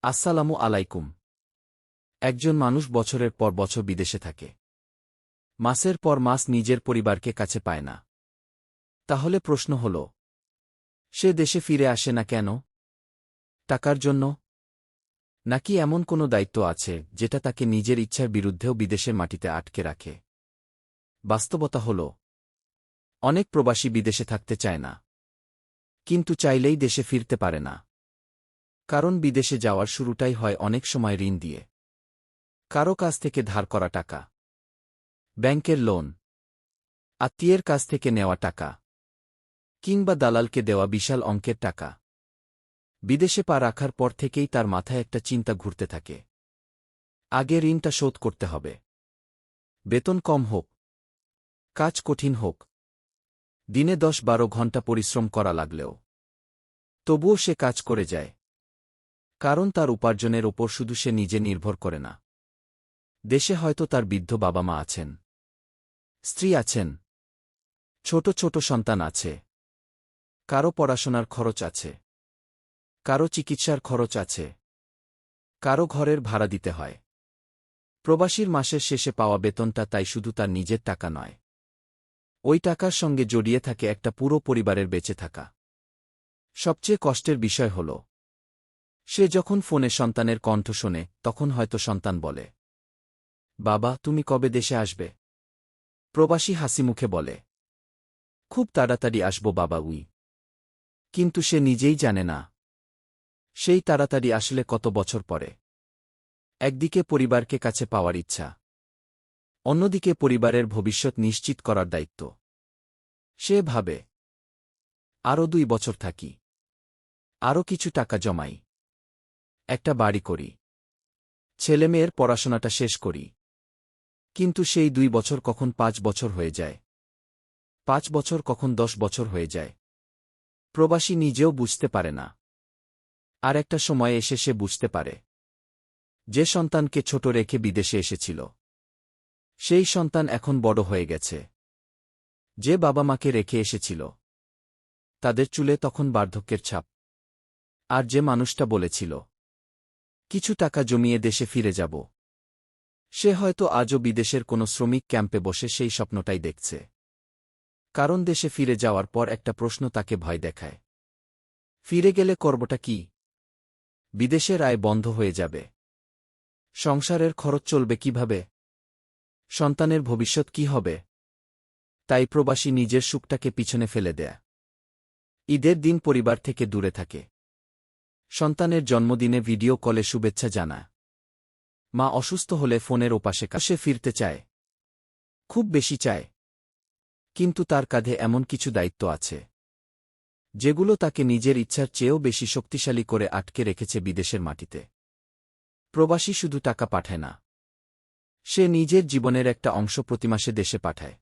আসসালামু আলাইকুম। একজন মানুষ বছরের পর বছর বিদেশে থাকে, মাসের পর মাস নিজের পরিবারকে কাছে পায় না। তাহলে প্রশ্ন হল, সে দেশে ফিরে আসে না কেন? টাকার জন্য? নাকি এমন কোনো দায়িত্ব আছে যেটা তাকে নিজের ইচ্ছার বিরুদ্ধেও বিদেশের মাটিতে আটকে রাখে? বাস্তবতা হল, অনেক প্রবাসী বিদেশে থাকতে চায় না, কিন্তু চাইলেই দেশে ফিরতে পারে না। কারণ বিদেশে যাওয়ার শুরুটাই হয় অনেক সময় ঋণ দিয়ে, কারো কাছ থেকে ধার করা টাকা, ব্যাংকের লোন, আত্মীয়ের কাছ থেকে নেওয়া টাকা, কিংবা দালালকে দেওয়া বিশাল অঙ্কের টাকা। বিদেশে পা রাখার পর থেকেই তার মাথায় একটা চিন্তা ঘুরতে থাকে। আগে ঋণটা শোধ করতে হবে। বেতন কম হোক, কাজ কঠিন হোক, দিনে 10-12 ঘণ্টা পরিশ্রম করা লাগলেও তবুও সে কাজ করে যায়। কারণ তার উপার্জনের ওপর শুধু সে নিজে নির্ভর করে না। দেশে হয়তো তার বৃদ্ধ বাবা মা আছেন, স্ত্রী আছেন, ছোট ছোট সন্তান আছে, কারো পড়াশোনার খরচ আছে, কারো চিকিৎসার খরচ আছে, কারো ঘরের ভাড়া দিতে হয়। প্রবাসীর মাসের শেষে পাওয়া বেতনটা তাই শুধু তার নিজের টাকা নয়, ওই টাকার সঙ্গে জড়িয়ে থাকে একটা পুরো পরিবারের বেঁচে থাকা। সবচেয়ে কষ্টের বিষয় হল, সে যখন ফোনে সন্তানের কণ্ঠ শোনে তখন হয়তো সন্তান বলে, বাবা তুমি কবে দেশে আসবে? প্রবাসী হাসিমুখে বলে, খুব তাড়াতাড়ি আসব বাবা উই। কিন্তু সে নিজেই জানে না, সেই তাড়াতাড়ি আসলে কত বছর পরে। একদিকে পরিবারকে কাছে পাওয়ার ইচ্ছা, অন্যদিকে পরিবারের ভবিষ্যৎ নিশ্চিত করার দায়িত্ব। সে ভাবে, আরও 2 বছর থাকি, আরও কিছু টাকা জমাই, একটা বাড়ি করি, ছেলেমেয়ের পড়াশোনাটা শেষ করি। কিন্তু সেই 2 বছর কখন 5 বছর হয়ে যায়, 5 বছর কখন 10 বছর হয়ে যায়। প্রবাসী নিজেও বুঝতে পারে না। আর একটা সময় এসে সে বুঝতে পারে, যে সন্তানকে ছোট রেখে বিদেশে এসেছিল, সেই সন্তান এখন বড় হয়ে গেছে। যে বাবা মাকে রেখে এসেছিল, তাদের চুলে তখন বার্ধক্যের ছাপ। আর যে মানুষটা বলেছিল, কিছু টাকা জমিয়ে দেশে ফিরে যাব, সে হয়তো আজও বিদেশের কোনো শ্রমিক ক্যাম্পে বসে সেই স্বপ্নটাই দেখছে। কারণ দেশে ফিরে যাওয়ার পর একটা প্রশ্ন তাকে ভয় দেখায়, ফিরে গেলে করবটা কি? বিদেশের আয় বন্ধ হয়ে যাবে, সংসারের খরচ চলবে কিভাবে, সন্তানের ভবিষ্যৎ কি হবে? তাই প্রবাসী নিজের সুখটাকে পিছনে ফেলে দেয়। ঈদের দিন পরিবার থেকে দূরে থাকে, সন্তানের জন্মদিনে ভিডিও কলে শুভেচ্ছা জানায়, মা অসুস্থ হলে ফোনের ওপাশে সে ফিরতে চায়, খুব বেশি চায়। কিন্তু তার কাঁধে এমন কিছু দায়িত্ব আছে, যেগুলো তাকে নিজের ইচ্ছার চেয়েও বেশি শক্তিশালী করে আটকে রেখেছে বিদেশের মাটিতে। প্রবাসী শুধু টাকা পাঠায় না, সে নিজের জীবনের একটা অংশ প্রতি মাসে দেশে পাঠায়।